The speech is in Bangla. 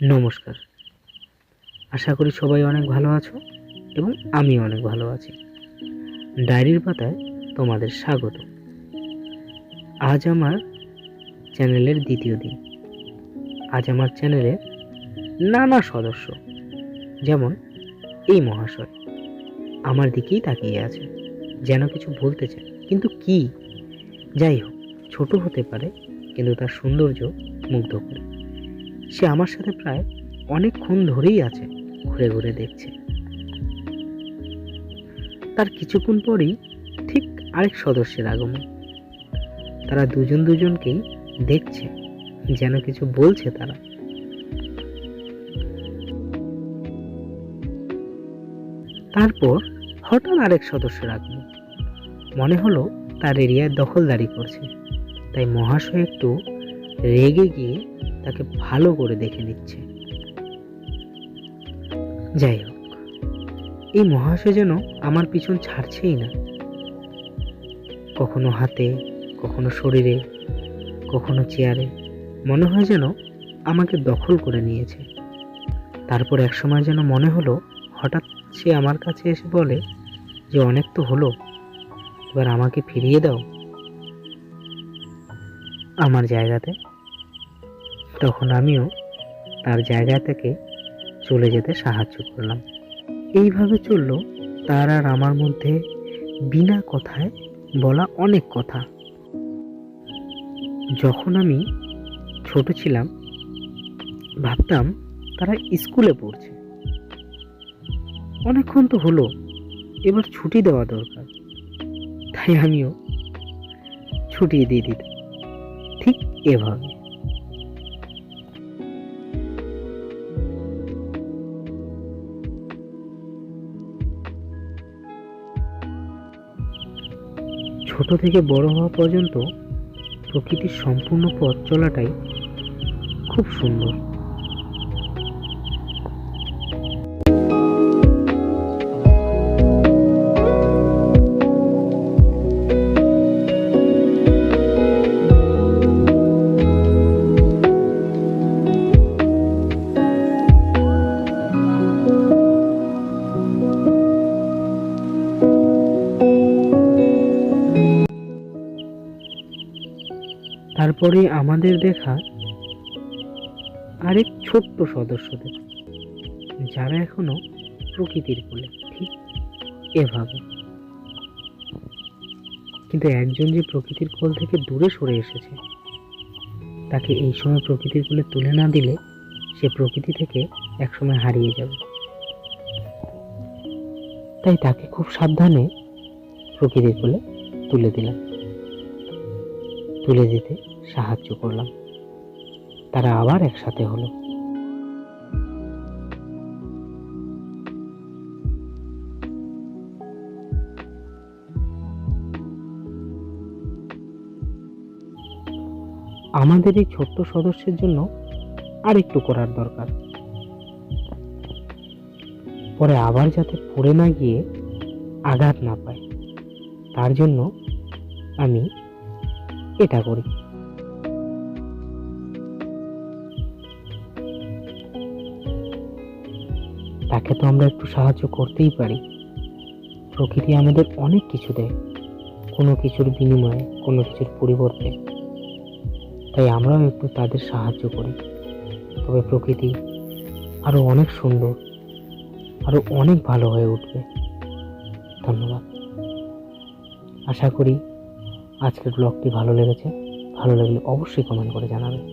নমস্কার। আশা করি সবাই অনেক ভালো আছো এবং আমি অনেক ভালো আছি। ডায়েরির পাতায় তোমাদের স্বাগত। আজ আমার চ্যানেলের দ্বিতীয় দিন। আজ আমার চ্যানেলে নানা সদস্য, যেমন এই মহাশয়, আমার দিকেই তাকিয়ে আছে, যেন কিছু বলতে চায়, কিন্তু কি? যাই হোক, ছোট হতে পারে, কিন্তু তার সৌন্দর্য মুগ্ধ করে। সে আমার সাথে প্রায় অনেকক্ষণ ধরেই আছে, ঘুরে ঘুরে দেখছে। তার কিছুক্ষণ পরই ঠিক আরেক সদস্যের আগমন। তারা দুজনকেই দেখছে, যেন কিছু বলছে তারা। তারপর হঠাৎ আরেক সদস্যের আগমন। মনে হলো তার এরিয়ায় দখলদারি করছে, তাই মহাশয় একটু রেগে গিয়ে তাকে ভালো করে দেখে নিচ্ছে। যাই হোক, এই মহাশয় যেন আমার পিছন ছাড়ছেই না। কখনো হাতে, কখনো শরীরে, কখনো চেয়ারে। মনে হয় যেন আমাকে দখল করে নিয়েছে। তারপর একসময় যেন মনে হলো, হঠাৎ সে আমার কাছে এসে বলে যে অনেক তো হলো, এবার আমাকে ফিরিয়ে দাও আমার জায়গাতে। তখন আমিও তার জায়গা থেকে চলে যেতে সাহায্য করলাম। এইভাবে চললো তার আর আমার মধ্যে বিনা কথায় বলা অনেক কথা। যখন আমি ছোট ছিলাম, ভাবতাম তারা স্কুলে পড়ছে, অনেকক্ষণ তো হলো, এবার ছুটি দেওয়া দরকার। তাই আমিও ছুটি দিয়ে দিতাম, ঠিক এভাবে। ছোট থেকে বড় হওয়া পর্যন্ত প্রকৃতির সম্পূর্ণ পথ চলাটাই খুব সুন্দর। তারপরে আমাদের দেখা আরেক ছোট্ট সদস্যদের, যারা এখনো প্রকৃতির কোলে, ঠিক এভাবে। কিন্তু একজন যে প্রকৃতির কোল থেকে দূরে সরে এসেছে, তাকে এই সময় প্রকৃতির কোলে তুলে না দিলে সে প্রকৃতি থেকে একসময় হারিয়ে যাবে। তাই তাকে খুব সাবধানে প্রকৃতির কোলে তুলে দিলাম, তুলে দিতে সাহায্য করলাম। তারা আবার একসাথে হলো। আমাদের এই ছোট্ট সদস্যের জন্য আর একটু করার দরকার, পরে আবার যাতে পড়ে না গিয়ে আঘাত না পায়, তার জন্য আমি এটা করি। তাকে তো আমরা একটু সাহায্য করতেই পারি। প্রকৃতি আমাদের অনেক কিছু দেয়, কোনো কিছুর বিনিময়ে, কোনো কিছুর পরিবর্তে। তাই আমরাও একটু তাদের সাহায্য করি, তবে প্রকৃতি আরো অনেক সুন্দর, আরো অনেক ভালো হয়ে উঠবে। ধন্যবাদ। আশা করি আজকের ব্লগটি ভালো লেগেছে। ভালো লাগলে অবশ্যই কমেন্ট করে জানাবেন।